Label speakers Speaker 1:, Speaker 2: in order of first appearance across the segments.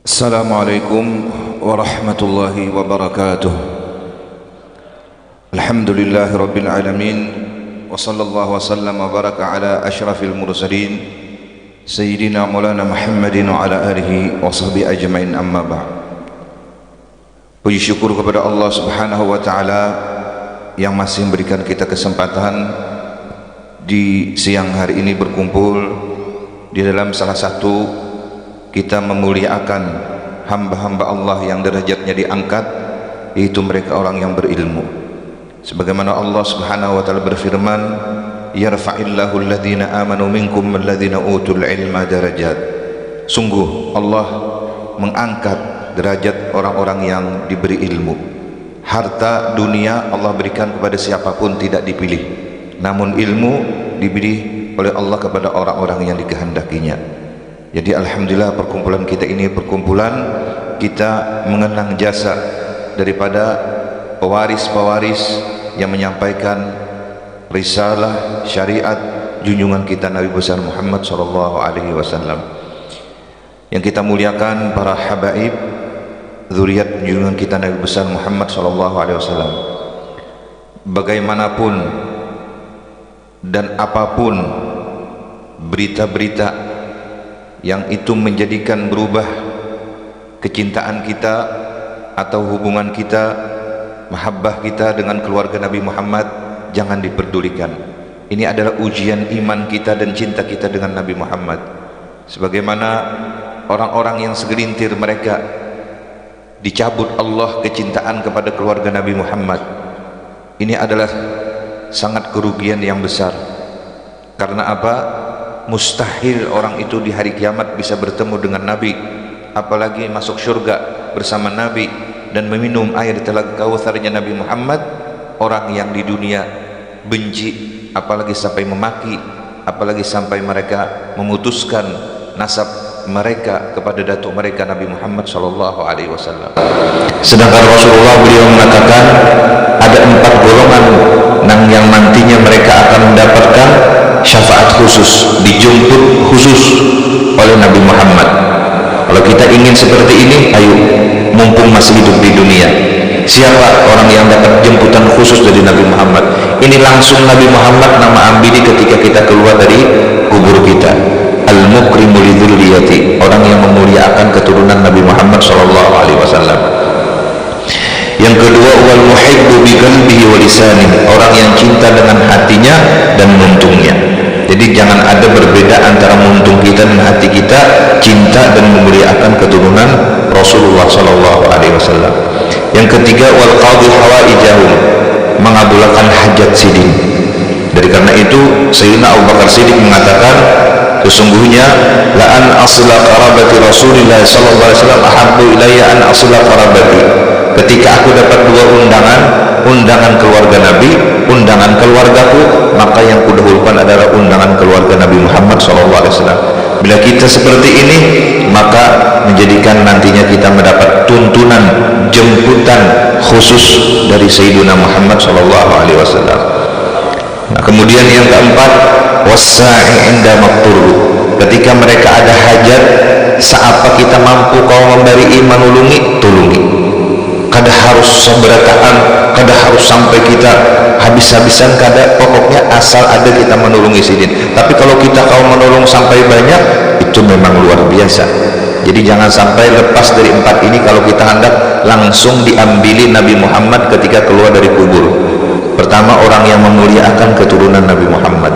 Speaker 1: Assalamualaikum warahmatullahi wabarakatuh. Alhamdulillahi rabbil alamin. Wa sallallahu wa sallam wa baraka ala ashrafil mursalin Sayyidina Maulana Muhammadin wa ala alihi wa sahbihi ajmain, amma ba'd. Puji syukur kepada Allah subhanahu wa ta'ala yang masih memberikan kita kesempatan di siang hari ini berkumpul di dalam salah satu kita memuliakan hamba-hamba Allah yang derajatnya diangkat, yaitu mereka orang yang berilmu. Sebagaimana Allah subhanahu wa ta'ala berfirman, yarfa'illahu alladhina amanu minkum alladhina utul ilma darajat. Sungguh Allah mengangkat derajat orang-orang yang diberi ilmu. Harta dunia Allah berikan kepada siapapun, tidak dipilih. Namun ilmu diberi oleh Allah kepada orang-orang yang dikehendakinya. Jadi alhamdulillah perkumpulan kita ini perkumpulan kita mengenang jasa daripada pewaris-pewaris yang menyampaikan risalah syariat junjungan kita Nabi besar Muhammad SAW. Yang kita muliakan para habaib zuriat junjungan kita Nabi besar Muhammad SAW. Bagaimanapun dan apapun berita-berita yang itu menjadikan berubah kecintaan kita atau hubungan kita, mahabbah kita dengan keluarga Nabi Muhammad, jangan diperdulikan. Ini adalah ujian iman kita dan cinta kita dengan Nabi Muhammad. Sebagaimana orang-orang yang segelintir mereka dicabut Allah kecintaan kepada keluarga Nabi Muhammad. Ini adalah sangat kerugian yang besar. Karena apa? Mustahil orang itu di hari kiamat bisa bertemu dengan Nabi, apalagi masuk syurga bersama Nabi dan meminum air telaga Kautsarnya Nabi Muhammad. Orang yang di dunia benci, apalagi sampai memaki, apalagi sampai mereka memutuskan nasab mereka kepada datuk mereka Nabi Muhammad SAW. Sedangkan Rasulullah beliau mengatakan ada 4 golongan yang nantinya mereka akan mendapatkan syafaat khusus, dijemput khusus oleh Nabi Muhammad. Kalau kita ingin seperti ini, ayo mumpung masih hidup di dunia. Siapa orang yang dapat jemputan khusus dari Nabi Muhammad? Ini langsung Nabi Muhammad nama ambili ketika kita keluar dari kubur kita. Al-mukrimu lidzurriyati, orang yang memuliakan keturunan Nabi Muhammad SAW. Yang kedua, wal muhibbu bi qalbihi wa lisanihi, orang yang cinta dengan hatinya dan muntungnya. Jadi jangan ada berbeda antara muntung kita dan hati kita, cinta dan memuliakan keturunan Rasulullah SAW. Yang ketiga, wal qadhi hawaijahum, mengabulkan hajat sidin. Dari karena itu Sayyidina Abu Bakar Siddiq mengatakan, sesungguhnya la an asla qarabati Rasulillah sallallahu alaihi wasallam ahabbu ilayya an asla qarabati. Ketika aku dapat 2 undangan, undangan keluarga Nabi, undangan keluargaku, maka yang kudahulukan adalah undangan keluarga Nabi Muhammad SAW. Bila kita seperti ini, maka menjadikan nantinya kita mendapat tuntunan jemputan khusus dari Sayyidina Muhammad SAW. Nah, kemudian yang keempat, wassa'i inda maqtur, ketika mereka ada hajat, seapa kita mampu kau memberi manulungi, tulungi. Kada harus seberataan, kada harus sampai kita habis-habisan, kada, pokoknya asal ada kita menolongi sidin. Tapi kalau kita kau menolong sampai banyak, itu memang luar biasa. Jadi jangan sampai lepas dari 4 ini. Kalau kita hendak langsung diambili Nabi Muhammad ketika keluar dari kubur. Pertama, orang yang memuliakan keturunan Nabi Muhammad.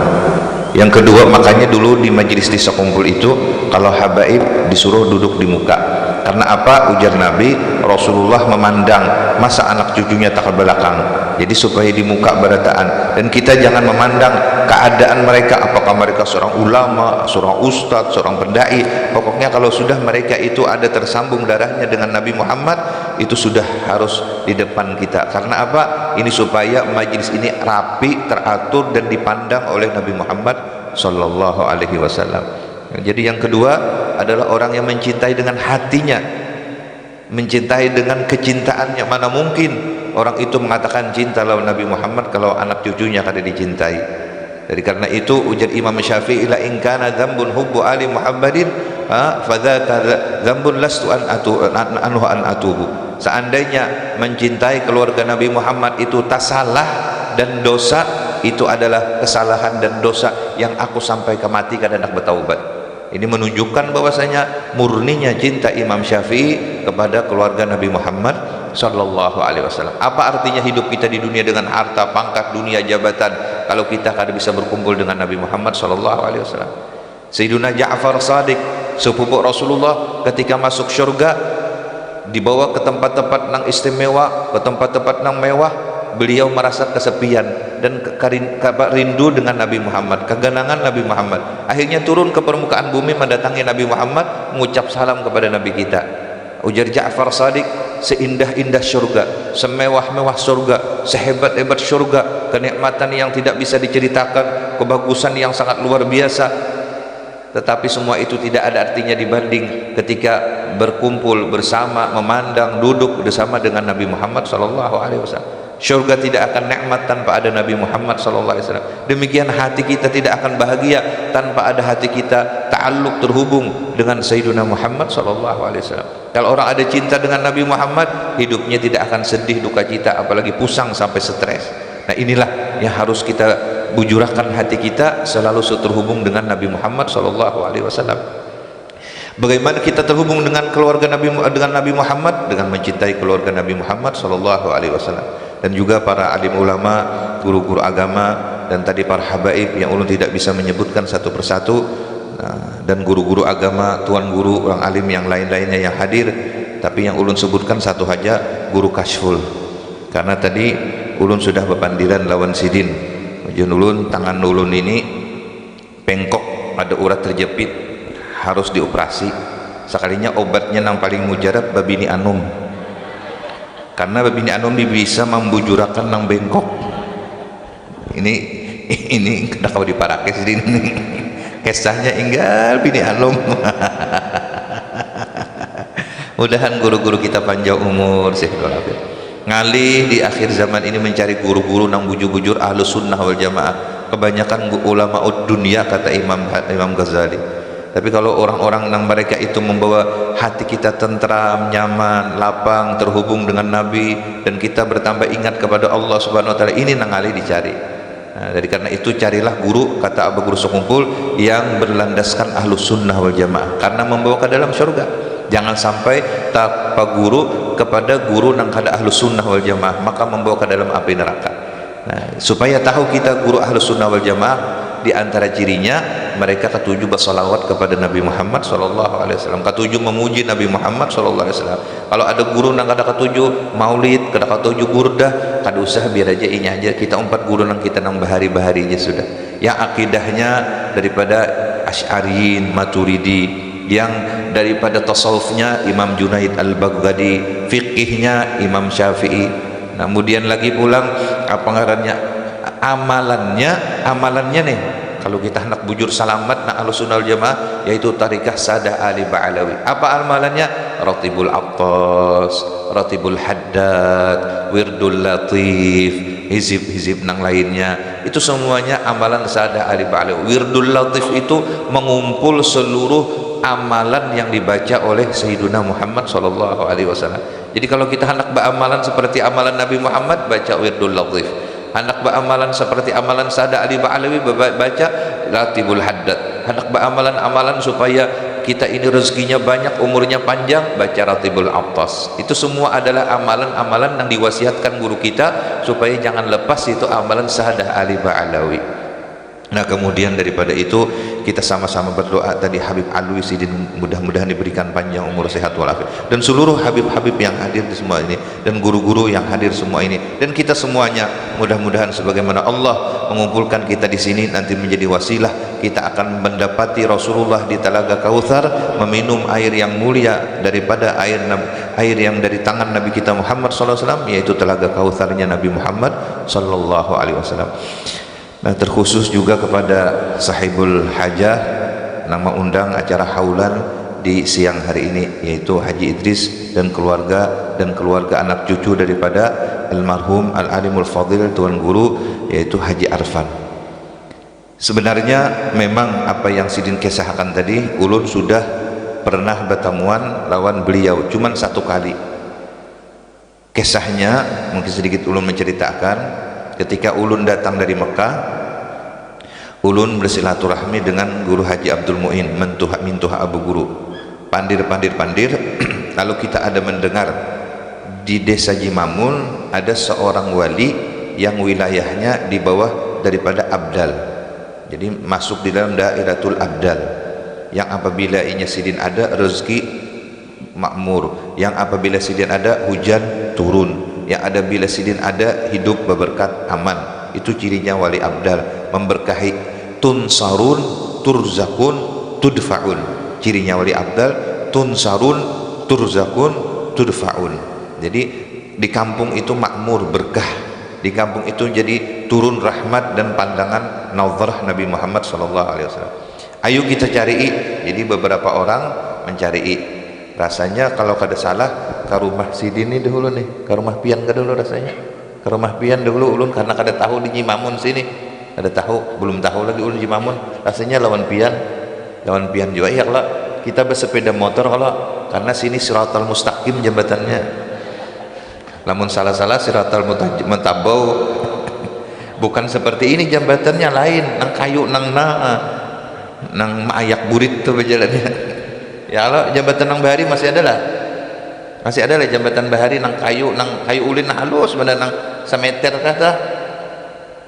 Speaker 1: Yang kedua, makanya dulu di majelis desa kumpul itu kalau habaib disuruh duduk di muka. Karena apa? Ujar Nabi, Rasulullah memandang masa anak cucunya tak ke belakang. Jadi supaya di muka berataan. Dan kita jangan memandang keadaan mereka, apakah mereka seorang ulama, seorang ustadz, seorang pendai. Pokoknya kalau sudah mereka itu ada tersambung darahnya dengan Nabi Muhammad, itu sudah harus di depan kita. Karena apa? Ini supaya majelis ini rapi, teratur dan dipandang oleh Nabi Muhammad SAW. Jadi yang kedua adalah orang yang mencintai dengan hatinya, mencintai dengan kecintaannya. Mana mungkin orang itu mengatakan cinta lawan Nabi Muhammad kalau anak cucunya kada dicintai. Dari karena itu ujar Imam Syafi'i, la in kana dzambun hubbu ali Muhammadin fadzaka dzambun lastu an atubu. Seandainya mencintai keluarga Nabi Muhammad itu tak salah dan dosa, itu adalah kesalahan dan dosa yang aku sampai kematikan dan aku bertaubat. Ini menunjukkan bahwasanya murninya cinta Imam Syafi'i kepada keluarga Nabi Muhammad sallallahu alaihi wasallam. Apa artinya hidup kita di dunia dengan harta, pangkat, dunia, jabatan kalau kita kada bisa berkumpul dengan Nabi Muhammad sallallahu alaihi wasallam? Sayyiduna Ja'far Shadiq, sepupu Rasulullah, ketika masuk syurga dibawa ke tempat-tempat nang istimewa, ke tempat-tempat nang mewah, beliau merasa kesepian dan rindu dengan Nabi Muhammad, keganangan Nabi Muhammad. Akhirnya turun ke permukaan bumi mendatangi Nabi Muhammad, mengucap salam kepada Nabi kita. Ujar Ja'far Shadiq, seindah-indah surga, semewah-mewah surga, sehebat-hebat surga, kenikmatan yang tidak bisa diceritakan, kebagusan yang sangat luar biasa, tetapi semua itu tidak ada artinya dibanding ketika berkumpul bersama, memandang, duduk bersama dengan Nabi Muhammad SAW. Syurga tidak akan nikmat tanpa ada Nabi Muhammad SAW. Demikian hati kita tidak akan bahagia tanpa ada hati kita ta'alluq, terhubung dengan Sayyiduna Muhammad SAW. Kalau orang ada cinta dengan Nabi Muhammad, hidupnya tidak akan sedih, duka cita, apalagi pusang sampai stres. Nah, inilah yang harus kita bujurahkan hati kita selalu terhubung dengan Nabi Muhammad SAW. Bagaimana kita terhubung dengan keluarga Nabi, dengan Nabi Muhammad? Dengan mencintai keluarga Nabi Muhammad SAW. Dan juga para alim ulama, guru-guru agama, dan tadi para habaib yang ulun tidak bisa menyebutkan satu persatu, dan guru-guru agama, tuan guru, orang alim yang lain-lainnya yang hadir. Tapi yang ulun sebutkan satu saja, guru Kashful, karena tadi ulun sudah bepandiran lawan sidin. Ujian ulun, tangan ulun ini bengkok, ada urat terjepit, harus dioperasi. Sekalinya obatnya yang paling mujarab babini anum, karena babini anum bisa membujurakan nang bengkok. Ini kada kau diparakes ini. Kisahnya inggal bini anum. Mudahan guru-guru kita panjang umur, ngalih di akhir zaman ini mencari guru-guru nang bujur-bujur ahlus sunnah wal jamaah. Kebanyakan ulama dunia, kata Imam Ghazali. Tapi kalau orang-orang nang mereka itu membawa hati kita tentram, nyaman, lapang, terhubung dengan Nabi, dan kita bertambah ingat kepada Allah Subhanahu wa taala, ini nang alih dicari. Nah, dari karena itu carilah guru, kata Abu Guru Sekumpul, yang berlandaskan ahlus sunnah wal jamaah, karena membawa ke dalam surga. Jangan sampai tanpa guru kepada guru nang kada ahlus sunnah wal jamaah, maka membawa ke dalam api neraka. Nah, supaya tahu kita guru ahlus sunnah wal jamaah, di antara cirinya mereka ketujuh bersalawat kepada Nabi Muhammad SAW, ketujuh memuji Nabi Muhammad SAW. Kalau ada guru nang kada ketujuh maulid, kada ketujuh burdah, kada usah, biar aja ini aja kita empat guru nang kita nang bahari-bahari aja sudah. Yang akidahnya daripada Asy'ariyin, Maturidi, yang daripada tasawufnya Imam Junaid Al-Baghdadi, fiqihnya Imam Syafi'i. Nah, kemudian lagi pulang apa ngarannya, amalannya nih, kalau kita hendak bujur salamat na Ahlussunnah wal Jamaah, yaitu tarikah Sadah Ali Ba'alawi. Apa amalannya? Ratibul Attas, Ratibul Haddad, Wirdul Latif, hizib-hizib nang lainnya. Itu semuanya amalan Sadah Ali Ba'alawi. Wirdul Latif itu mengumpul seluruh amalan yang dibaca oleh Sayyiduna Muhammad SAW. Jadi kalau kita hendak beramalan seperti amalan Nabi Muhammad, baca Wirdul Latif. Hendak beramalan seperti amalan Sadah Ali Ba'alawi, baca Ratibul Haddad. Hendak beramalan-amalan supaya kita ini rezekinya banyak, umurnya panjang, baca Ratibul Attas. Itu semua adalah amalan-amalan yang diwasiatkan guru kita, supaya jangan lepas itu amalan Sadah Ali Ba'alawi. Nah, kemudian daripada itu kita sama-sama berdoa tadi Habib Alwi Sidin, mudah-mudahan diberikan panjang umur, sehat walafiat, dan seluruh Habib-Habib yang hadir di semua ini, dan guru-guru yang hadir semua ini, dan kita semuanya mudah-mudahan sebagaimana Allah mengumpulkan kita di sini nanti menjadi wasilah kita akan mendapati Rasulullah di Talaga Kautsar, meminum air yang mulia daripada air yang dari tangan Nabi kita Muhammad SAW, yaitu Talaga Kautsarnya Nabi Muhammad SAW. Nah, terkhusus juga kepada sahibul hajah nama undang acara haulan di siang hari ini, yaitu Haji Idris dan keluarga anak cucu daripada almarhum al-alimul fadil tuan guru, yaitu Haji Arfan. Sebenarnya memang apa yang Sidin kisahkan tadi ulun sudah pernah bertemuan lawan beliau cuman satu kali. Kisahnya mungkin sedikit ulun menceritakan, ketika ulun datang dari Mekah, ulun bersilaturahmi dengan Guru Haji Abdul Muin Mintuha Abu Guru, pandir, lalu kita ada mendengar di desa Jimamun ada seorang wali yang wilayahnya di bawah daripada Abdal, jadi masuk di dalam dairatul Abdal, yang apabila inya sidin ada rezeki makmur, yang apabila sidin ada hujan turun, yang ada bila sidin ada hidup berberkat aman. Itu cirinya wali Abdal, memberkahi. Tunsarun turzakun tudfaun, cirinya wali Abdal, tunsarun turzakun tudfaun. Jadi di kampung itu makmur, berkah, di kampung itu jadi turun rahmat dan pandangan nazarah Nabi Muhammad SAW. Ayo kita cari. Jadi beberapa orang mencari. Rasanya kalau kada salah ke rumah sidin ini dahulu nih, ke rumah pian ke dulu rasanya, ke rumah pian dahulu ulun, karena kada tahu di Jimamun sini, kada tahu, belum tahu lagi ulun Jimamun, rasanya lawan pian juga. Ya kalau kita bersepeda motor, kalau karena sini Siratal Mustaqim jambatannya, namun salah Siratal Mutabau, bukan seperti ini jambatannya, lain nang kayu nang maayak burit tuh berjalannya. Ya Allah, jambatan nang bahari masih ada lah jambatan bahari nang kayu ulin halus bener nang semeter kata.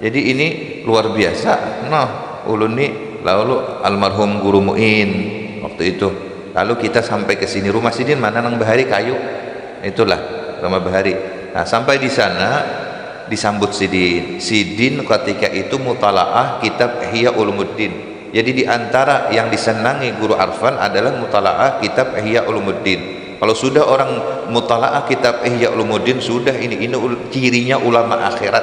Speaker 1: Jadi ini luar biasa. Nah, ulun nih lalu almarhum Guru Muin waktu itu. Lalu kita sampai ke sini, rumah sidin mana nang bahari kayu. Itulah rumah bahari. Nah, sampai di sana disambut sidin ketika itu mutalaah kitab Ihya Ulumuddin. Jadi di antara yang disenangi Guru Arfan adalah mutalaah kitab Ihya Ulumuddin. Kalau sudah orang mutalaah kitab Ihya Ulumuddin, sudah ini cirinya ulama akhirat.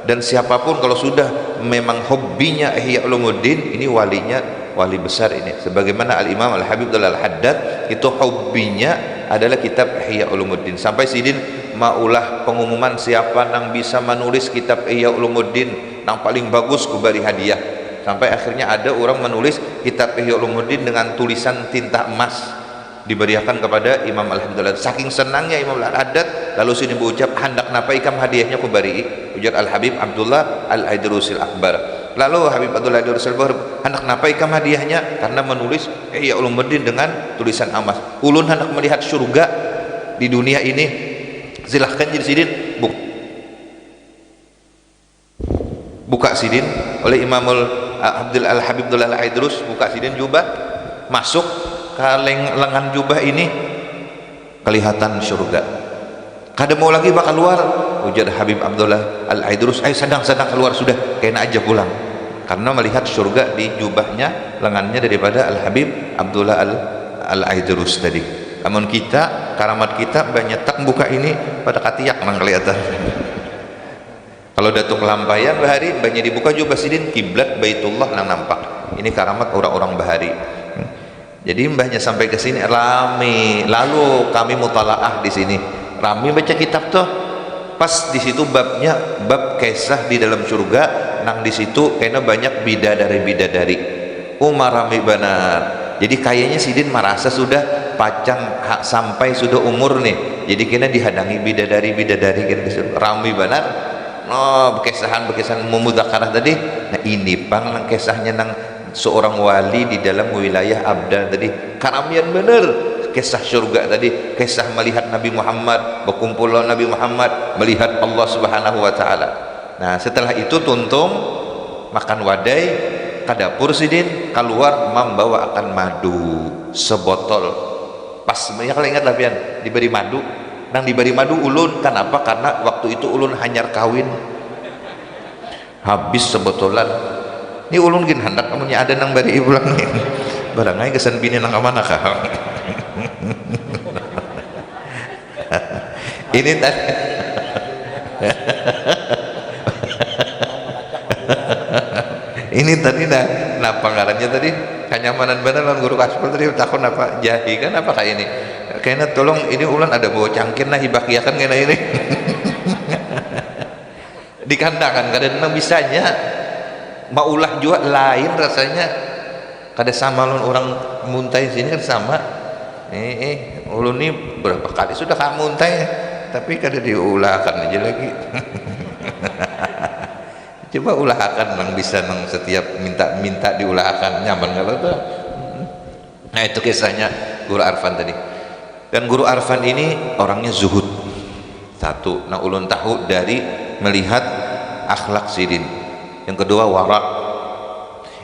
Speaker 1: Dan siapapun kalau sudah memang hobinya Ihya Ulumuddin, ini wali besar ini. Sebagaimana Al-Imam Al-Habib Al-Haddad itu hobinya adalah kitab Ihya Ulumuddin. Sampai sidin maulah pengumuman siapa yang bisa menulis kitab Ihya Ulumuddin yang paling bagus kuberi hadiah. Sampai akhirnya ada orang menulis kitab Ihya Ulumuddin dengan tulisan tinta emas, diberikan kepada Imam Al-Haddad. Saking senangnya Imam Al-Haddad, lalu sini berucap, hendak napa ikam hadiahnya kuberi, ujar Al-Habib Abdullah Al-Aidrusil Akbar. Lalu Habib Abdullah Al-Aidrusil Akbar, hendak napa ikam hadiahnya, karena menulis Ihya Ulumuddin dengan tulisan emas. Ulun hendak melihat surga di dunia ini, silahkan jadi sidin buka sidin oleh Imamul Abdul Al-Habib Al-Aidrus, buka sidin jubah, masuk ke lengan jubah ini kelihatan surga. Kada mau lagi bakal keluar, ujar Habib Abdullah Al-Aidrus, ayo sedang keluar sudah, kena aja pulang, karena melihat surga di jubahnya, lengannya daripada Al-Habib Abdullah Al-Aidrus tadi. Namun kita, karamat kita banyak tak buka ini pada katiak nang kelihatan. Kalau datuk lampayan bahari banyak dibuka juga sidin kiblat Baitullah nang nampak. Ini karamat orang-orang bahari. Jadi mbahnya sampai ke sini rame. Lalu kami mutalaah di sini. Rame baca kitab tuh. Pas di situ bab kisah di dalam surga, nang di situ kayaknya banyak bidadari. Umar rame benar. Jadi kayaknya sidin merasa sudah pacang sampai sudah umur nih. Jadi kena dihadangi bidadari kan rame benar. Oh, kesahan memudzakarah tadi. Nah, ini pang kisahnya nang seorang wali di dalam wilayah Abdal tadi. Karamian bener kisah surga tadi, kisah melihat Nabi Muhammad, berkumpul Nabi Muhammad, melihat Allah Subhanahu wa taala. Nah, setelah itu tuntung makan wadai ke dapur sidin, keluar membawa akan madu sebotol. Pas banyak kalau ingat lah pian diberi madu. Nang diberi madu ulun, kenapa? Karena waktu itu ulun hanyar kawin, habis sebotolan. Ini ulun gin hendak kamunya ada nang bari pulang nih, barangai kesan bini nang mana kah? Ini tadi ini tadi nah panggarannya tadi kenyamanan bener lawan guru aspal tadi takon apa jahi kan apa kayak ini kayaknya tolong ini ulan ada bawa cangkir nah hibakiakan kayaknya ini dikandakan kadang-kadang bisanya maulah juga lain rasanya kada sama orang muntai sini kan sama. Ulun ini berapa kali sudah kamu muntai, tapi kada diulahkan aja lagi. Coba ulahkan nang bisa nang setiap minta diulahkan nyaman kalau tuh. Nah itu kisahnya Guru Arfan tadi. Dan Guru Arfan ini orangnya zuhud. Satu, nah ulun tahu dari melihat akhlak Sidin. Yang kedua wara.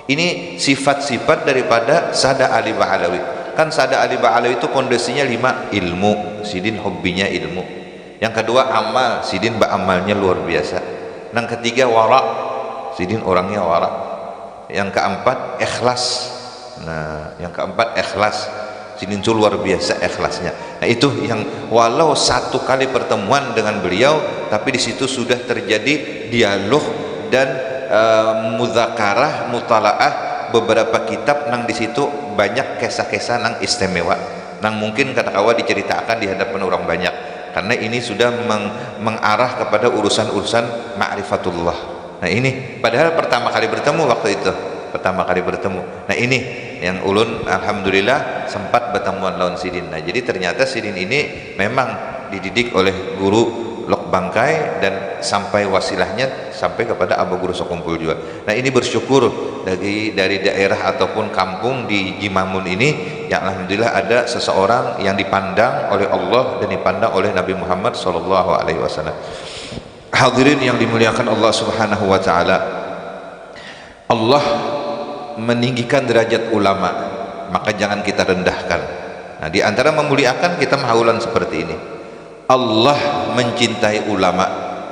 Speaker 1: Ini sifat-sifat daripada Sada Ali Ba'alawi. Kan Sada Ali Ba'alawi itu pondasinya 5, ilmu. Sidin hobinya ilmu. Yang kedua amal, Sidin beramalnya luar biasa. Yang ketiga wara, Sidin orangnya wara. Yang keempat ikhlas. Nah yang keempat ikhlas, Sidin itu luar biasa ikhlasnya. Nah itu yang walau satu kali pertemuan dengan beliau, tapi di situ sudah terjadi dialog dan mudzakarah, mutalaah beberapa kitab nang di situ banyak kisah-kisah nang istimewa, nang mungkin kata-kata diceritakan di hadapan orang banyak, karena ini sudah mengarah kepada urusan-urusan ma'rifatullah. Nah ini padahal pertama kali bertemu waktu itu, nah ini yang ulun alhamdulillah sempat bertemuan lawan Sidin. Nah jadi ternyata Sidin ini memang dididik oleh guru Lok Bangkai dan sampai wasilahnya sampai kepada Abu Guru Sokumpul juga. Nah ini bersyukur dari daerah ataupun kampung di Jimamun ini yang alhamdulillah ada seseorang yang dipandang oleh Allah dan dipandang oleh Nabi Muhammad SAW. Hadirin yang dimuliakan Allah Subhanahu wa taala, Allah meninggikan derajat ulama, maka jangan kita rendahkan. Nah di antara memuliakan kita maulan seperti ini. Allah mencintai ulama,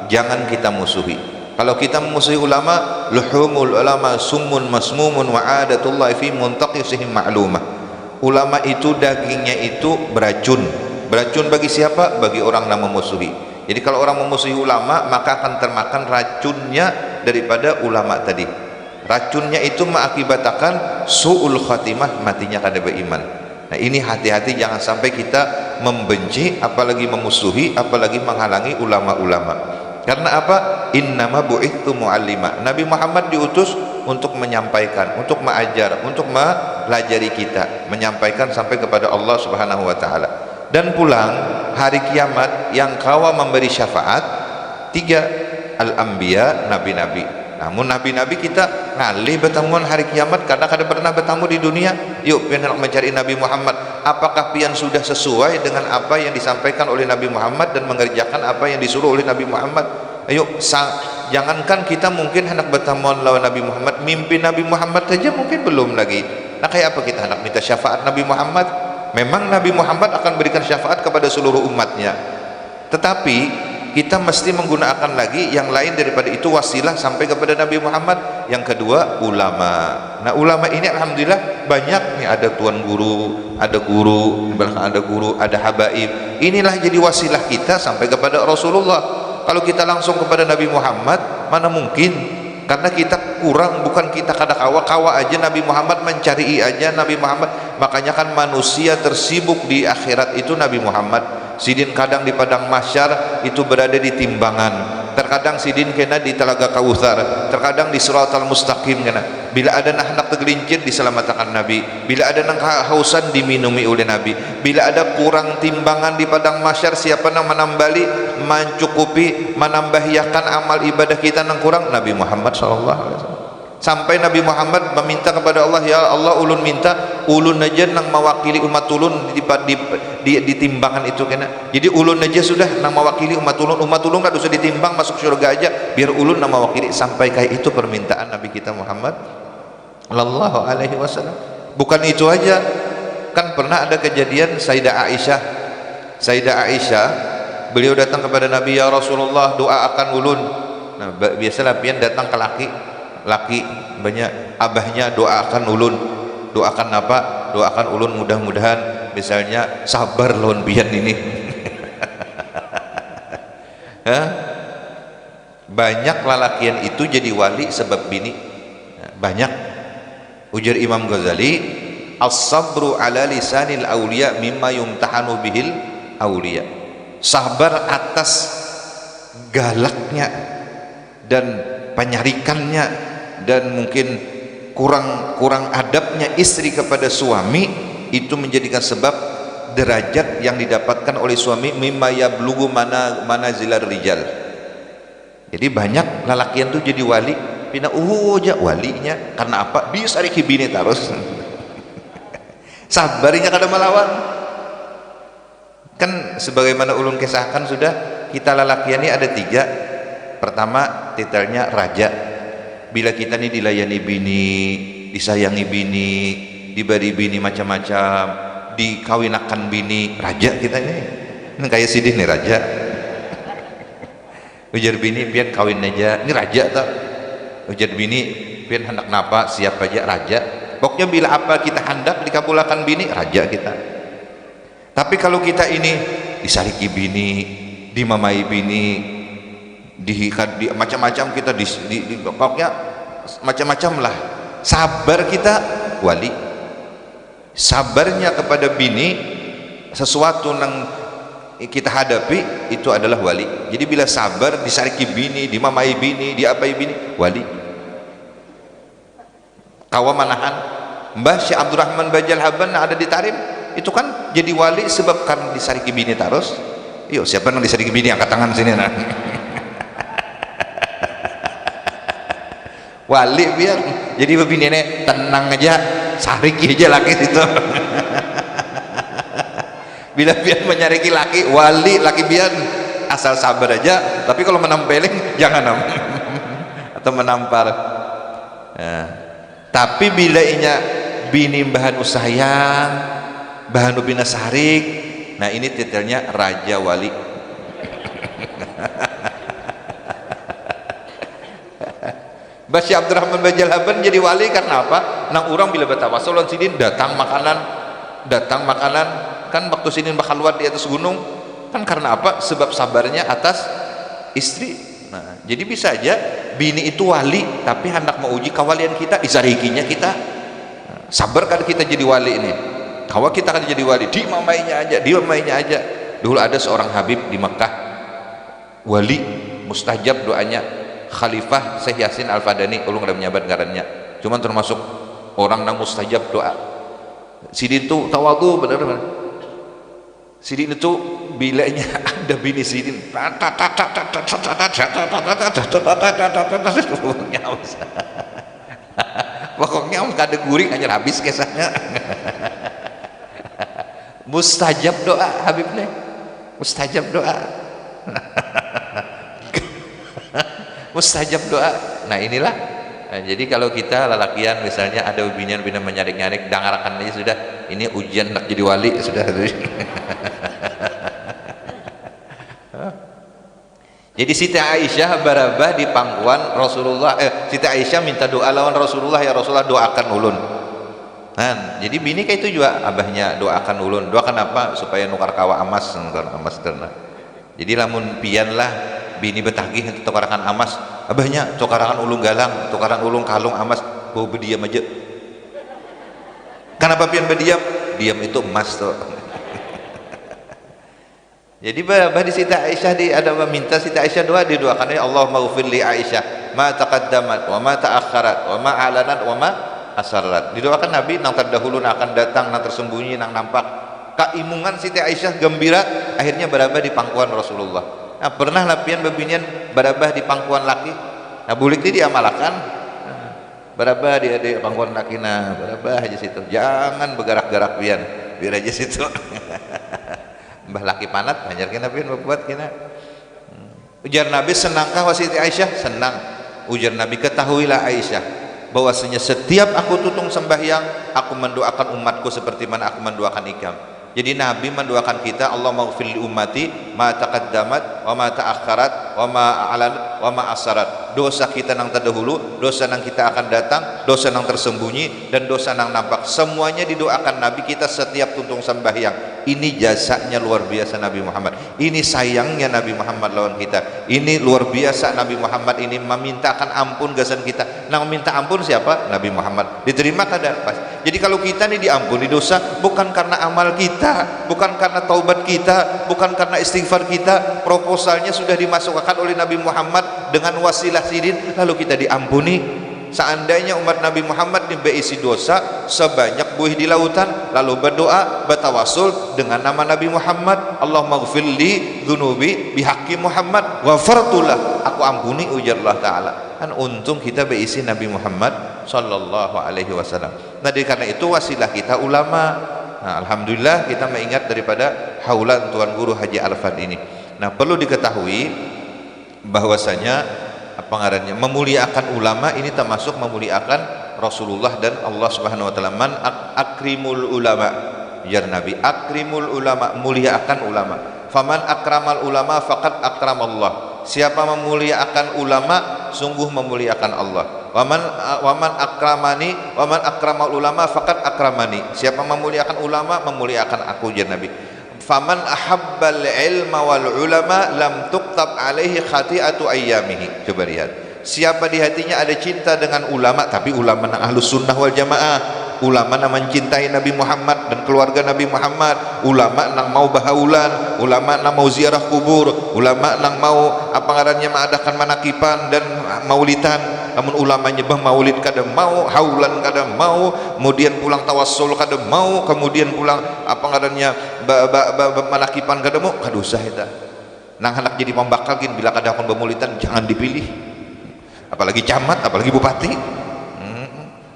Speaker 1: jangan kita musuhi. Kalau kita memusuhi ulama, luhumul ulama summun masmumun wa adatullahi fi muntaqisihim ma'lumah. Ulama itu dagingnya itu beracun. Beracun bagi siapa? Bagi orang yang memusuhi. Jadi kalau orang memusuhi ulama, maka akan termakan racunnya daripada ulama tadi. Racunnya itu mengakibatkan su'ul khatimah, matinya kada beriman. Nah ini hati-hati, jangan sampai kita membenci, apalagi memusuhi, apalagi menghalangi ulama-ulama. Karena apa? Innama bu'ithu mu'allima. Nabi Muhammad diutus untuk menyampaikan, untuk mengajar, untuk melajari kita, menyampaikan sampai kepada Allah Subhanahu wa taala. Dan pulang hari kiamat yang kawa memberi syafaat 3 al-anbiya, nabi-nabi. Namun nabi-nabi kita ngalih bertemuan hari kiamat karena kada pernah bertemu di dunia. Yuk pian mencari Nabi Muhammad. Apakah pian sudah sesuai dengan apa yang disampaikan oleh Nabi Muhammad dan mengerjakan apa yang disuruh oleh Nabi Muhammad? Ayo, jangankan kita mungkin hendak bertemuan lawan Nabi Muhammad, mimpi Nabi Muhammad saja mungkin belum lagi. Nah kayak apa kita hendak minta syafaat Nabi Muhammad? Memang Nabi Muhammad akan berikan syafaat kepada seluruh umatnya, tetapi kita mesti menggunakan lagi yang lain daripada itu, wasilah sampai kepada Nabi Muhammad. Yang kedua ulama. Nah ulama ini alhamdulillah banyak nih, ada tuan guru, ada guru, di belakang ada guru, ada habaib. Inilah jadi wasilah kita sampai kepada Rasulullah. Kalau kita langsung kepada Nabi Muhammad, mana mungkin? Karena kita kurang, bukan kita kada kawa aja Nabi Muhammad, mencari aja Nabi Muhammad. Makanya kan manusia tersibuk di akhirat itu Nabi Muhammad. Sidin kadang di padang mahsyar itu berada di timbangan, terkadang Sidin kena di telaga Kautsar, terkadang di Siratal Mustaqim kena. Bila ada hendak tergelincir diselamatkan Nabi, bila ada nang hausan diminumi oleh Nabi, bila ada kurang timbangan di padang mahsyar, siapa nang menambali, mencukupi, menambahiakan amal ibadah kita nang kurang? Nabi Muhammad SAW. Sampai Nabi Muhammad meminta kepada Allah, ya Allah ulun minta ulun aja nang mewakili umat ulun di timbangan itu kena. Jadi ulun aja sudah nang mewakili umat ulun enggak usah ditimbang, masuk surga aja, biar ulun nang mewakili. Sampai kayak itu permintaan Nabi kita Muhammad sallallahu alaihi wasallam. Bukan itu aja, kan pernah ada kejadian Sayyidah Aisyah beliau datang kepada Nabi, ya Rasulullah doakan ulun. Nah biasalah pian datang ke laki banyak, abahnya doakan ulun. Doakan apa? Doakan ulun mudah-mudahan misalnya sabar lawan bian ini. Banyak lalakian itu jadi wali sebab bini. Banyak. Ujar Imam Ghazali, as-sabru ala lisanil awliya mimma yumtahanu bihil awliya. Sabar atas galaknya dan penyarikannya dan mungkin kurang adabnya istri kepada suami itu menjadikan sebab derajat yang didapatkan oleh suami mimma yablughu manazilar rijal. Jadi banyak lalakian tuh jadi wali pina aja walinya karena apa? Bisa bini terus sabarinya kada melawan. Kan sebagaimana ulun kisahkan sudah, kita lalakian ini ada 3. Pertama titelnya raja. Bila kita nih dilayani bini, disayangi bini, diberi bini macam-macam, dikawinakan bini, raja kita ini. Ini kayak sidih nih raja. Ujar bini pian kawin aja, ini raja tak? Ujar bini pian hendak napa siap aja raja. Pokoknya bila apa kita hendak dikabulkan bini, raja kita. Tapi kalau kita ini disariki bini, dimamai bini, macam-macam kita pokoknya macam-macam lah. Sabar kita wali. Sabarnya kepada bini sesuatu yang kita hadapi itu adalah wali. Jadi bila sabar disariki bini, dimamai bini, diapai bini, wali. Tawa manahan Mbah Syekh Abdurrahman Bajal Haban ada di Tarim itu kan jadi wali sebab karena disariki bini terus. Yo siapa yang disariki bini angkat tangan sini nah. Wali biar jadi bini ini tenang aja, sariki aja laki situ. Bila biar menyariki laki, wali laki biar asal sabar aja. Tapi kalau menampeling jangan atau menampar. Nah, tapi bila inya bini bahan usahayang, bahan ubina sarik, nah ini titelnya raja wali. Basy Abdurrahman Bajal Haban jadi wali karena apa? Nang orang bila batawasul sidin datang makanan kan waktu sidin bakal luar di atas gunung kan karena apa? Sebab sabarnya atas istri. Nah, jadi bisa aja bini itu wali tapi hendak menguji kawalian kita, disarikinya kita. Nah, sabar kan kita jadi wali ini. Kalau kita kan jadi wali, dimamainya aja. Dulu ada seorang Habib di Mekah, wali, mustajab doanya, Khalifah Syekh Yasin Al-Fadani, ulung ada menyabat ngarannya. Cuman termasuk orang yang mustajab doa. Sidin itu tawadu benar-benar. Sidin itu bilanya ada bini Sidin, pokoknya kada guring hanya habis kisahnya. Mustajab doa Habib nih, mustajab doa. Mustajab doa. Nah inilah. Nah, jadi kalau kita lalakian misalnya ada binian menyarik-nyarik, dangarakan aja sudah. Ini ujian nak jadi wali sudah. Jadi Siti Aisyah barabah di pangkuan Rasulullah. Siti Aisyah minta doa lawan Rasulullah, ya Rasulullah doakan ulun. Nah, jadi bini kayak itu juga abahnya doakan ulun. Doakan apa? Supaya nukar kawa emas karena. Jadi lamun pian lah bini betagih tukarakan emas, abahnya tukarakan ulung galang, tukaran ulung kalung emas, bau berdiam aja. Kenapa pian berdiam? Diam itu emas tuh. Jadi bah di Siti Aisyah ada meminta Siti Aisyah doa, didoakan ya Allah maghfir li Aisyah ma taqaddamat wa ma ta'akhkharat wa ma a'lanat wa ma asarrat. Didoakan Nabi nang terdahulu akan datang, nang tersembunyi, nang nampak. Keimungan Siti Aisyah gembira akhirnya berabah di pangkuan Rasulullah. Nah, pernah lapian bebinian berabah di pangkuan laki. Nah, bulik ini diamalkan. Berabah di pangkuan laki, nah berabah aja situ. Jangan bergerak-gerak pian, biar aja situ. Mbah laki panat banyak kena pian berbuat kena. Ujar Nabi, senangkah Siti Aisyah? Senang. Ujar Nabi, ketahuilah Aisyah bahwasanya setiap aku tutung sembahyang aku mendoakan umatku seperti mana aku mendoakan ikam. Jadi Nabi mendoakan kita, Allah maghfir li ummati ma taqaddamat wa ma ta'akhkharat wa ma a'lanat wa ma assarat. Dosa kita nang terdahulu, dosa nang kita akan datang, dosa nang tersembunyi dan dosa nang nampak, semuanya didoakan Nabi kita setiap tuntung sembahyang. Ini jasanya luar biasa Nabi Muhammad. Ini sayangnya Nabi Muhammad lawan kita. Ini luar biasa Nabi Muhammad ini memintakan ampun gasan kita. Nang minta ampun siapa? Nabi Muhammad. Diterima kada pas. Jadi kalau kita nih diampuni dosa bukan karena amal kita, bukan karena taubat kita, bukan karena istighfar kita, proposalnya sudah dimasukkan oleh Nabi Muhammad dengan wasilah sidin, lalu kita diampuni. seandainya umat Nabi Muhammad ini berisi dosa sebanyak buih di lautan, lalu berdoa bertawasul dengan nama Nabi Muhammad, Allahumma ghfirli dzunubi bihaqqi Muhammad ghafartulah, aku ampuni ujar Allah Ta'ala. Kan untung kita berisi Nabi Muhammad sallallahu alaihi wasallam. Nah, karena itu wasilah kita ulama. Nah, alhamdulillah kita mengingat daripada haulan Tuan Guru Haji Arfan ini. Nah, perlu diketahui bahwasanya apa ngarannya, memuliakan ulama ini termasuk memuliakan Rasulullah dan Allah Subhanahu wa taala. Man akrimul ulama, ya Nabi, akrimul ulama, muliakan ulama. Faman akramal ulama faqad akramallah. Siapa memuliakan ulama sungguh memuliakan Allah. Waman akramani, waman akramal ulama faqad akramani. Siapa memuliakan ulama memuliakan aku, ya Nabi. Faman ahabbal ilma wal ulama lam tuktab alaihi khati'atu ayyamihi. Coba lihat, siapa di hatinya ada cinta dengan ulama, tapi ulama nang ahlus sunnah wal jamaah, ulama nang mencintai Nabi Muhammad dan keluarga Nabi Muhammad, ulama nang mau bahaulan, ulama nang mau ziarah kubur, ulama nang mau apa ngarannya mengadakan manakipan dan maulidan. Namun ulama nyebah maulid kada mau, haulan kada mau, kemudian pulang tawassul kada mau, kemudian pulang apa ngarannya manakipan kada mau, kada usah eta. Nang hendak jadi pembakal gin bila kada akon bemulidan jangan dipilih. Apalagi camat, apalagi bupati.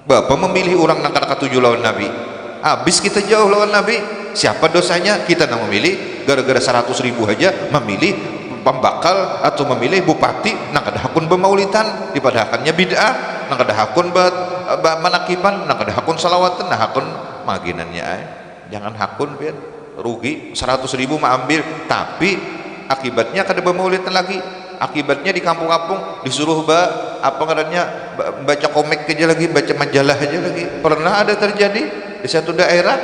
Speaker 1: Bapak memilih orang nang kada katuju lawan Nabi. Habis kita jauh lawan Nabi. Siapa dosanya? Kita nang memilih gara-gara 100.000 aja memilih pembakal atau memilih bupati nang kada hakun bemaulidan, dipadahakannya bid'ah, nang kada hakun manakipan, nang kada hakun salawatan, nang hakun maginannya jangan hakun pian rugi 100.000 mah ambil, tapi akibatnya kada bemaulidan lagi, akibatnya di kampung-kampung disuruh apa ngarannya baca komik aja lagi, baca majalah aja lagi. Pernah ada terjadi di satu daerah,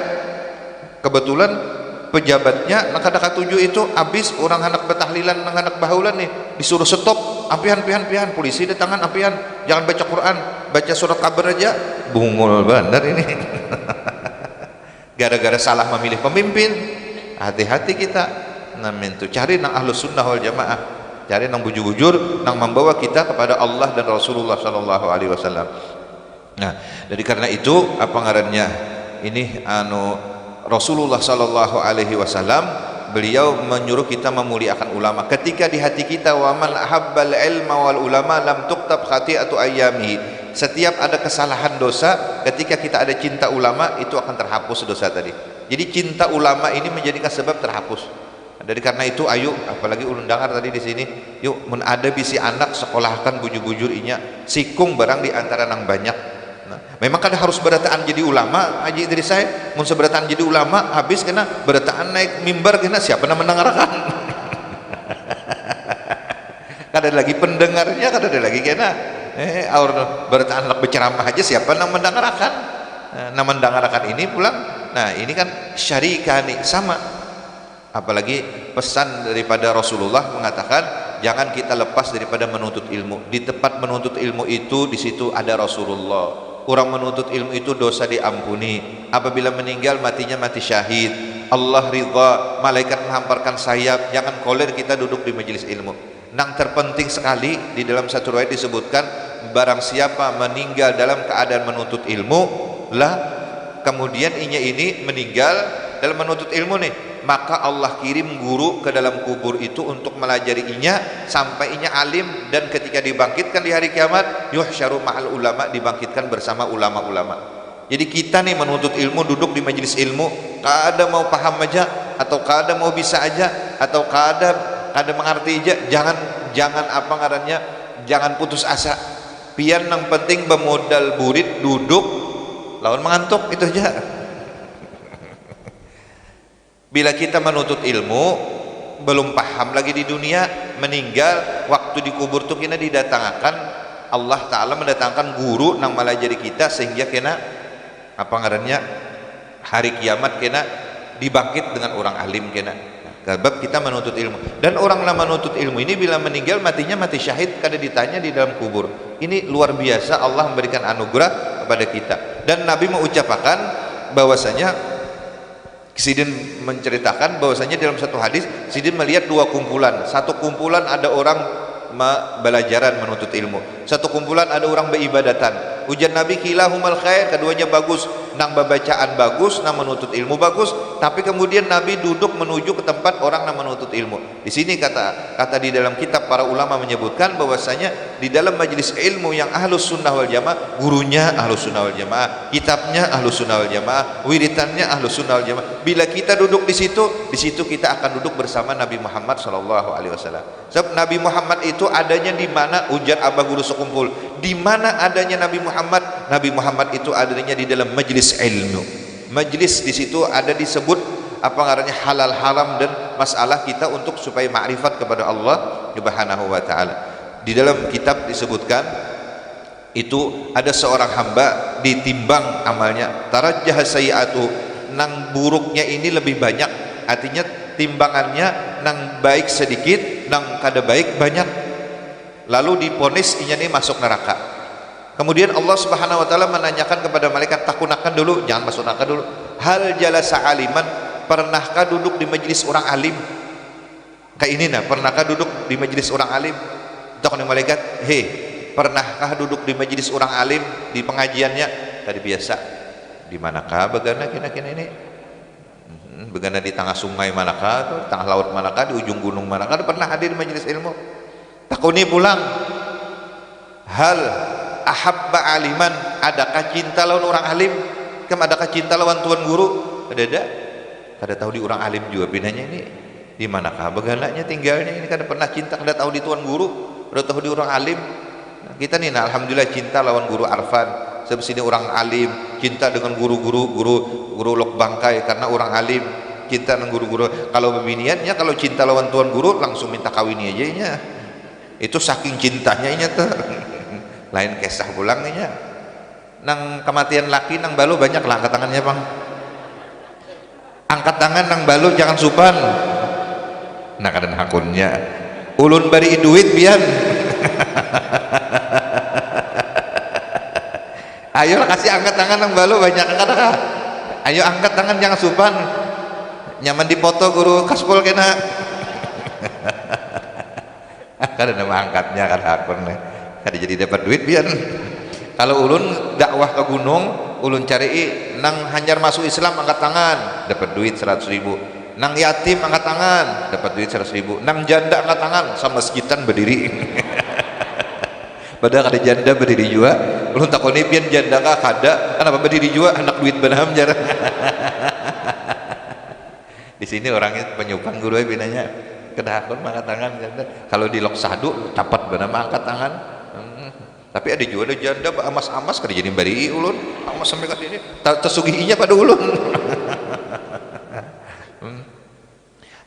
Speaker 1: kebetulan pejabatnya nang kada katuju itu, habis orang anak betahlilan nang anak bahaulan nih disuruh stop, ampian polisi di tangan, ampian jangan baca Quran, baca surat kabar aja. Bungul bener ini. Gara-gara salah memilih pemimpin. Hati-hati kita. Nah, itu cari nang ahlus sunnah wal jamaah, cari nang bujur-bujur nang membawa kita kepada Allah dan Rasulullah sallallahu alaihi wasallam. Nah, dari karena itu apa ngarannya ini Rasulullah sallallahu alaihi wasallam beliau menyuruh kita memuliakan ulama. Ketika di hati kita waman ahabbal ilma wal ulama lam tuktab khati'atu ayyamihi, setiap ada kesalahan dosa, ketika kita ada cinta ulama itu akan terhapus dosa tadi. Jadi cinta ulama ini menjadikan sebab terhapus. Dari karena itu ayo, apalagi ulun dengar tadi di sini, yuk mun ada bisi anak sekolahkan bujur-bujur inya sikung barang di antara nang banyak. Memang kada harus berataan jadi ulama, Haji Idris saya mun seberataan jadi ulama habis kena berataan naik mimbar kena siapa yang mendengarkan. Kada ada lagi pendengarnya, kada ada lagi kena aur berataan nak berceramah aja siapa yang mendengarkan. Nah, mendengarkan ini pulang. Nah, ini kan syarikani sama. Apalagi pesan daripada Rasulullah mengatakan jangan kita lepas daripada menuntut ilmu. Di tempat menuntut ilmu itu di situ ada Rasulullah. Orang menuntut ilmu itu dosa diampuni. Apabila meninggal matinya mati syahid. Allah ridha, malaikat menghamparkan sayap. Jangan koler kita duduk di majelis ilmu. Nang terpenting sekali di dalam satu riwayat disebutkan barang siapa meninggal dalam keadaan menuntut ilmu lah, kemudian inya ini meninggal dalam menuntut ilmu nih, maka Allah kirim guru ke dalam kubur itu untuk melajari inya sampai inya alim, dan ketika dibangkitkan di hari kiamat yuhsyaru ma'al ulama, dibangkitkan bersama ulama-ulama. Jadi kita nih menuntut ilmu, duduk di majelis ilmu, kada mau paham aja atau kada mau bisa aja atau kada mengerti aja, jangan apa ngarannya, jangan putus asa. Pian yang penting bermodal burit duduk lawan mengantuk itu aja. Bila kita menuntut ilmu belum paham lagi di dunia, meninggal waktu dikubur tuh kena didatangkan Allah Ta'ala mendatangkan guru nang melajari kita sehingga kena apa ngarannya hari kiamat kena dibangkit dengan orang alim kena. Sebab kita menuntut ilmu, dan orang yang menuntut ilmu ini bila meninggal matinya mati syahid, kada ditanya di dalam kubur. Ini luar biasa Allah memberikan anugerah kepada kita. Dan Nabi mengucapkan bahwasanya Sidin menceritakan bahwasanya dalam satu hadis Sidin melihat dua kumpulan. Satu kumpulan ada orang belajaran menuntut ilmu. Satu kumpulan ada orang beribadatan. Ujian Nabi kilahumal khair, keduanya bagus. Nang bacaan bagus, nang menuntut ilmu bagus. Tapi kemudian Nabi duduk menuju ke tempat orang nang menuntut ilmu. Di sini kata di dalam kitab para ulama menyebutkan bahwasanya di dalam majelis ilmu yang ahlus sunnah wal jamaah, gurunya ahlus sunnah wal jamaah, kitabnya ahlus sunnah wal jamaah, wiritannya ahlus sunnah wal jamaah. Bila kita duduk di situ kita akan duduk bersama Nabi Muhammad sallallahu alaihi wasallam. Sebab Nabi Muhammad itu adanya di mana? Ujar abah guru sekumpul. Di mana adanya Nabi Muhammad? Nabi Muhammad itu adanya di dalam majelis ilmu. Majelis di situ ada disebut apa ngarannya halal haram dan masalah kita untuk supaya ma'rifat kepada Allah Subhanahu wa taala. Di dalam kitab disebutkan itu ada seorang hamba ditimbang amalnya, tarajjah sayiatu, nang buruknya ini lebih banyak, artinya timbangannya nang baik sedikit, nang kada baik banyak, lalu diponis inya ini masuk neraka. Kemudian Allah Subhanahu wa taala menanyakan kepada malaikat, takunakan dulu, jangan masuk neraka dulu, hal jalasa aliman, pernahkah duduk di majelis orang alim? Kayak ini nah, pernahkah duduk di majelis orang alim? Takun malaikat, hei, pernahkah duduk di majelis orang alim di pengajiannya? Tadi biasa. Di manakah begana kina-kina ini? Begana di tengah sungai manakah, tengah laut manakah, di ujung gunung manakah, pernah hadir di majelis ilmu? Takuni pulang, hal ahabba aliman, adakah cinta lawan orang alim? Adakah cinta lawan tuan guru? Kada tahu di orang alim juga pinanya ini. Di manakah begananya tinggalnya ini? Kada pernah cinta, kada tahu di tuan guru, kada tahu di orang alim. Nah, kita nih nah, alhamdulillah cinta lawan guru Arfan. Sebab sini orang alim, cinta dengan guru lok bangkai karena orang alim, cinta dengan guru-guru. Kalau bebiniannya, kalau cinta lawan tuan guru langsung minta kawin aja nya. Itu saking cintanya nya tuh. Lain kisah pulangnya. Nang kematian laki nang balu banyak lah angkat tangannya bang. Angkat tangan nang balu jangan supan. Nah kadang hakunnya. Ulun bari duit bian. Ayo kasih angkat tangan nang balu banyak angkat. Ayo angkat tangan jangan supan. Nyaman dipoto guru kaspol kena. Kada nama angkatnya kada hakun. Kada jadi dapat duit bian. Kalau ulun dakwah ke gunung, ulun cari nang hanyar masuk Islam angkat tangan, dapat duit 100.000. Nang yatim angkat tangan, dapat duit 100.000. Nang janda angkat tangan, sama masjidan berdiri. Padahal kada janda berdiri juga. Ulun takoni pian janda kah kada, kenapa berdiri juga anak duit benam jar. Di sini orangnya penyupan guru binanya. Kedahakon angkat tangan janda. Kalau di lok sadu capat benam angkat tangan. Tapi ada juga ada janda amas-amas kada jadi bari ulun amas sampai ke sini tersugihinya pada ulun.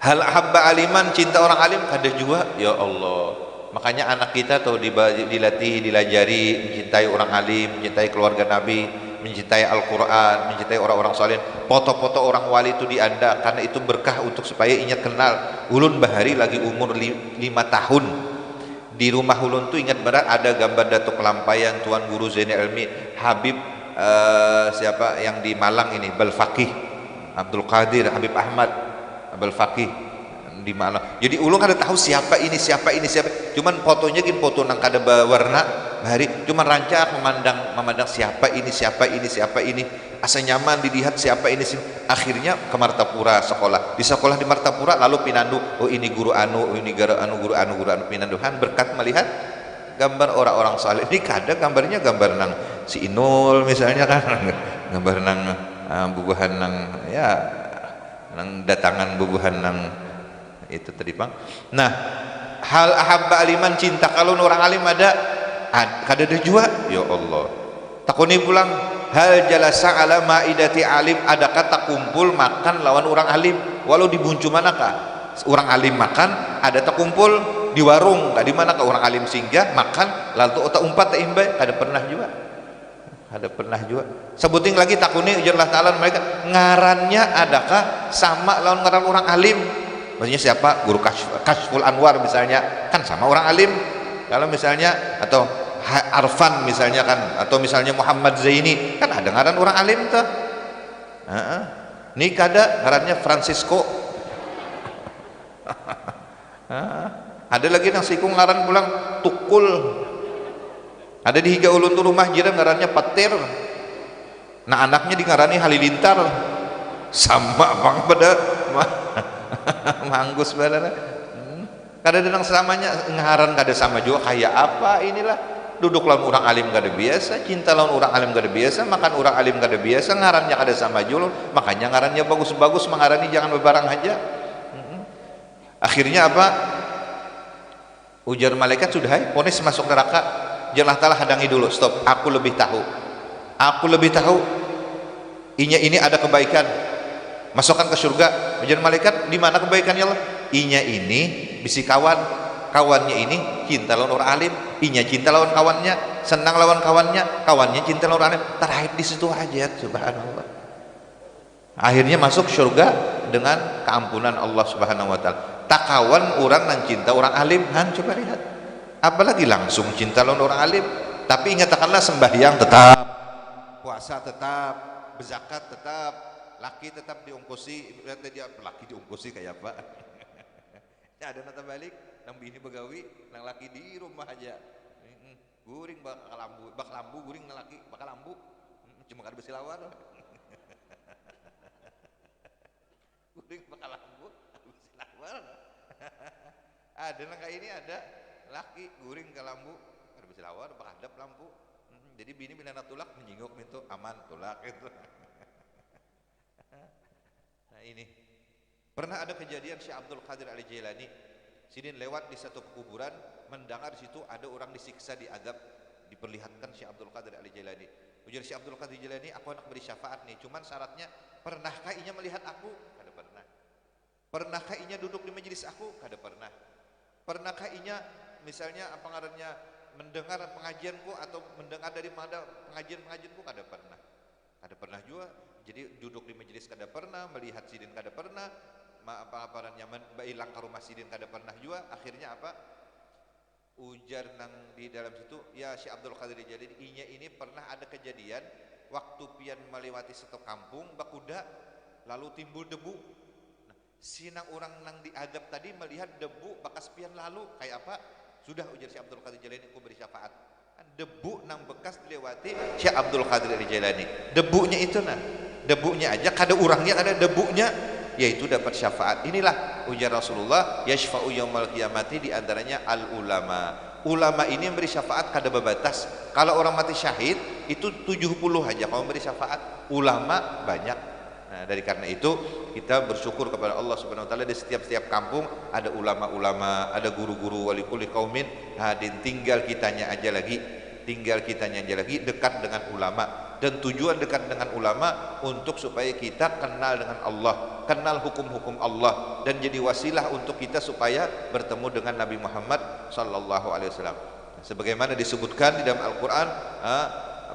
Speaker 1: Hal habba aliman, cinta orang alim kada juga ya Allah. Makanya anak kita tuh dilatih, dilajari mencintai orang alim, mencintai keluarga Nabi, mencintai Al-Quran, mencintai orang-orang saleh. Foto-foto orang wali itu dianda karena itu berkah untuk supaya ingat kenal. Ulun bahari lagi umur 5 tahun. Di rumah ulun tuh ingat berat ada gambar Datuk Lampayan, Tuan Guru Zainal Ilmi, Habib siapa yang di Malang ini, Balfaqih, Abdul Qadir, Habib Ahmad, Balfaqih di Malang. Jadi ulun kada tahu siapa ini. Cuman fotonya gin foto nang kada berwarna, bahari cuman rancak memandang siapa ini. Asa nyaman dilihat siapa ini. Akhirnya ke Martapura sekolah. Di sekolah di Martapura lalu pinandu, oh ini guru anu, oh ini guru anu pinanduhan berkat melihat gambar orang-orang saleh. Ini kada gambarnya gambar nang si Inul misalnya kan. Gambar nang bubuhan nang ya nang datangan bubuhan nang itu tadi bang. Nah, hal ahabba aliman, cinta kalau orang alim ada kada ada juga ya Allah. Takuni pulang, hal jalasa ala maidati alim, adakah tak kumpul makan lawan orang alim walau di buncu manakah orang alim makan, ada tak kumpul di warung di manakah orang alim singgah makan lalu otak umpat tak imbai, kada pernah juga. Sebutin lagi takuni ujar Allah Ta'ala mereka ngarannya adakah sama lawan ngaran orang alim. Maksudnya siapa? Guru Kashful Anwar misalnya kan sama orang alim. Kalau misalnya atau Arfan misalnya kan, atau misalnya Muhammad Zaini kan ada ngaran orang alim tuh. Ini kada ngarannya Francisco. Ada lagi nang sikung ngaran pulang tukul. Ada di higa ulun tuh rumah jiran ngarannya petir. Nah anaknya di ngarani halilintar. Sama bang pada manggus badana. Kada nang selamanya ngaran kada sama juga kayak apa inilah. Duduk lawan orang alim kada biasa, cinta lawan orang alim kada biasa, makan orang alim kada biasa, ngarannya kada sama julur, makanya ngarannya bagus-bagus, mengarani jangan bebarang aja. Akhirnya apa? Ujar malaikat sudah, ponis masuk neraka. Janganlah talah hadangi dulu, stop. Aku lebih tahu. Aku lebih tahu. Ini ada kebaikan. Masukkan ke surga. Ujar malaikat, di mana kebaikannya Allah? Inya ini bisi kawan, kawannya ini cinta lawan orang alim, inya cinta lawan kawannya, senang lawan kawannya, kawannya cinta lawan orang alim. Terakhir di situ aja, subhanallah. Akhirnya masuk surga dengan keampunan Allah Subhanahu wa taala. Tak kawan orang dan cinta orang alim, han coba lihat. Apalagi langsung cinta lawan orang alim. Tapi ingatkanlah sembahyang tetap, puasa tetap, berzakat tetap, laki tetap diungkusi, dia laki diungkusi kayak apa? Ada nata balik, nang bini begawi, nang laki di rumah aja. Guring bakal lambu, guring nang laki bakal lambu. Cuma kada besi lawan. Guring bakal lambu, besi lawan. Ada nang kayak ini ada laki guring ke lambu, kada besi lawan, bakadap lampu. Jadi bini bila nak tulak menyinggung itu aman tulak itu. Nah ini pernah ada kejadian Syekh Abdul Qadir Al-Jailani sidin lewat di satu kuburan, mendengar di situ ada orang disiksa, diazab, diperlihatkan Syekh Abdul Qadir Al-Jailani. Ujar Syekh Abdul Qadir Al-Jailani, aku anak beri syafaat nih, cuman syaratnya pernahkah inya melihat aku? Kada pernah. Pernahkah inya duduk di majelis aku? Kada pernah. Pernahkah inya misalnya apa ngarannya mendengar pengajianku atau mendengar dari mana pengajianku? Kada pernah. Kada pernah juga. Jadi duduk di majelis kada pernah, melihat sidin kada pernah, apa-aparannya hilang ke rumah sidin kada pernah juga. Akhirnya apa? Ujar nang di dalam situ, ya Syekh Abdul Qadir Jalani, inya ini pernah ada kejadian waktu pian melewati satu kampung bakuda lalu timbul debu. Nah, sinang orang nang diadab tadi melihat debu bekas pian lalu kayak apa? Sudah ujar Syekh Abdul Qadir Jalani, aku beri syafaat. Debu nang bekas dilewati Syekh Abdul Qadir Jalani. Debunya itu nah. Debunya aja kada urangnya ada debunya, yaitu dapat syafaat. Inilah ujar Rasulullah, yashfa'u yaumal qiyamati, di antaranya al ulama. Ulama ini memberi syafaat kada babatas. Kalau orang mati syahid itu 70 aja kalau memberi syafaat. Ulama banyak. Nah, dari karena itu kita bersyukur kepada Allah Subhanahu wa taala, di setiap kampung ada ulama-ulama, ada guru-guru wali kulli qaumin. Nah, dan tinggal kitanya aja lagi dekat dengan ulama. Dan tujuan dekat dengan ulama untuk supaya kita kenal dengan Allah, kenal hukum-hukum Allah, dan jadi wasilah untuk kita supaya bertemu dengan Nabi Muhammad sallallahu alaihi wasallam. Sebagaimana disebutkan di dalam Al-Qur'an,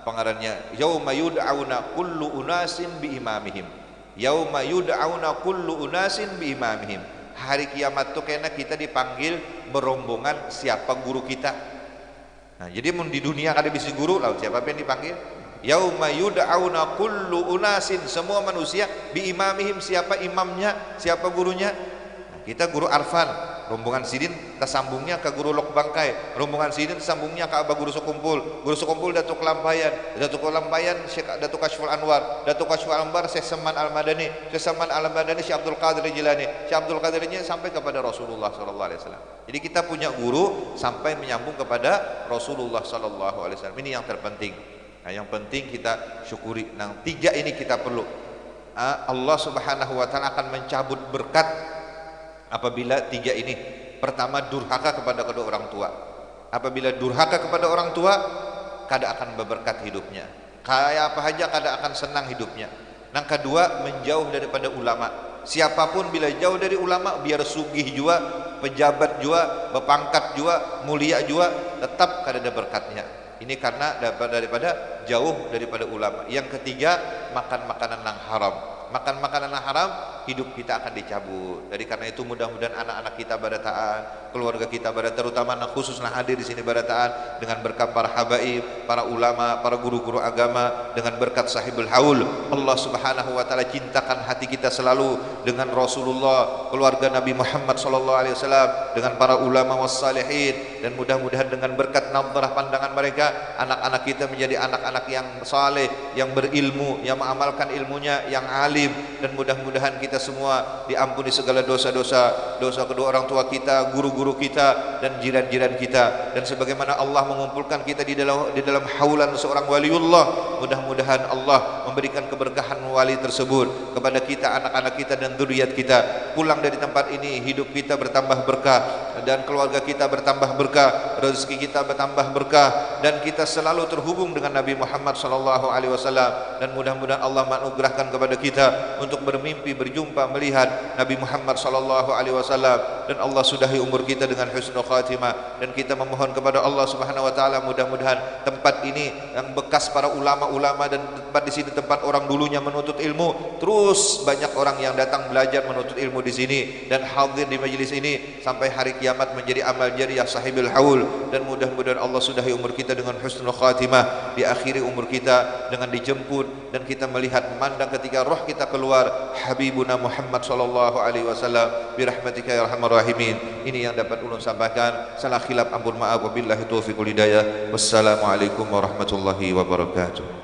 Speaker 1: apa ngarannya? Yauma yud'auna kullu unasin bi imamihim. Yauma yud'auna kullu unasin bi imamihim. Hari kiamat tuh kena kita dipanggil berombongan siapa guru kita. Nah, jadi mun di dunia kada bisa guru, lalu siapa yang dipanggil? Yauma yud'auna kullu unasin, semua manusia bi imamihim, siapa imamnya, siapa gurunya. Nah, kita guru Arfan, rombongan sidin tersambungnya ke guru Lok Bangkai, rombongan sidin tersambungnya ke Abah Guru Sukumpul Datuk Lampayan Syekh Datuk Kashful Anwar, Datuk Kashful Anwar Syekh Saman Al-Madani, Syekh Abdul Qadir Jilani, Syekh Abdul Qadirnya sampai kepada Rasulullah sallallahu alaihi wasallam. Jadi kita punya guru sampai menyambung kepada Rasulullah sallallahu alaihi wasallam. Ini yang terpenting. Nah, yang penting kita syukuri. Nah, 3 ini kita perlu. Allah Subhanahu wa taala akan mencabut berkat apabila 3 ini. Pertama, durhaka kepada kedua orang tua. Apabila durhaka kepada orang tua, kada akan berberkat hidupnya. Kayak apa aja kada akan senang hidupnya. Yang kedua, menjauh daripada ulama. Siapapun bila jauh dari ulama, biar sugih juga, pejabat juga, berpangkat juga, mulia juga, tetap kada ada berkatnya. Ini karena daripada jauh daripada ulama. Yang ketiga, makan makanan yang haram. Makan makanan yang haram hidup kita akan dicabut. Jadi karena itu mudah-mudahan anak-anak kita pada taat, keluarga kita pada, terutama khususnya hadir di sini pada taat, dengan berkat para habaib, para ulama, para guru-guru agama, dengan berkat sahibul haul, Allah Subhanahu wa taala cintakan hati kita selalu dengan Rasulullah, keluarga Nabi Muhammad sallallahu alaihi wasallam, dengan para ulama wassalihin, dan mudah-mudahan dengan berkat nadrah pandangan mereka, anak-anak kita menjadi anak-anak yang saleh, yang berilmu, yang mengamalkan ilmunya, yang alim, dan mudah-mudahan kita semua diampuni segala dosa-dosa, dosa kedua orang tua kita, guru-guru kita, dan jiran-jiran kita. Dan sebagaimana Allah mengumpulkan kita di dalam haulan seorang waliullah, mudah-mudahan Allah memberikan keberkahan wali tersebut kepada kita, anak-anak kita dan zuriat kita. Pulang dari tempat ini hidup kita bertambah berkah, dan keluarga kita bertambah berkah, rezeki kita bertambah berkah, dan kita selalu terhubung dengan Nabi Muhammad sallallahu alaihi wasallam. Dan mudah-mudahan Allah menganugerahkan kepada kita untuk bermimpi, berjumpa, melihat Nabi Muhammad sallallahu alaihi wasallam, dan Allah sudahi umur kita dengan husnul khatimah. Dan kita memohon kepada Allah Subhanahu wa taala, mudah-mudahan tempat ini yang bekas para ulama-ulama, dan tempat di sini tempat orang dulunya menuntut ilmu, terus banyak orang yang datang belajar menuntut ilmu di sini dan hadir di majelis ini sampai hari kiamat menjadi amal jariah sahibul haul. Dan mudah-mudahan Allah sudahi umur kita dengan husnul khatimah, diakhiri umur kita dengan dijemput dan kita melihat, memandang ketika roh kita keluar Habibuna Muhammad sallallahu alaihi wasallam, birahmatika ya arhamar rahimin. Ini yang dapat ulun sampaikan. Salah khilaf ampun maaf, wabillahi taufiq wal hidayah. Wassalamualaikum warahmatullahi wabarakatuh.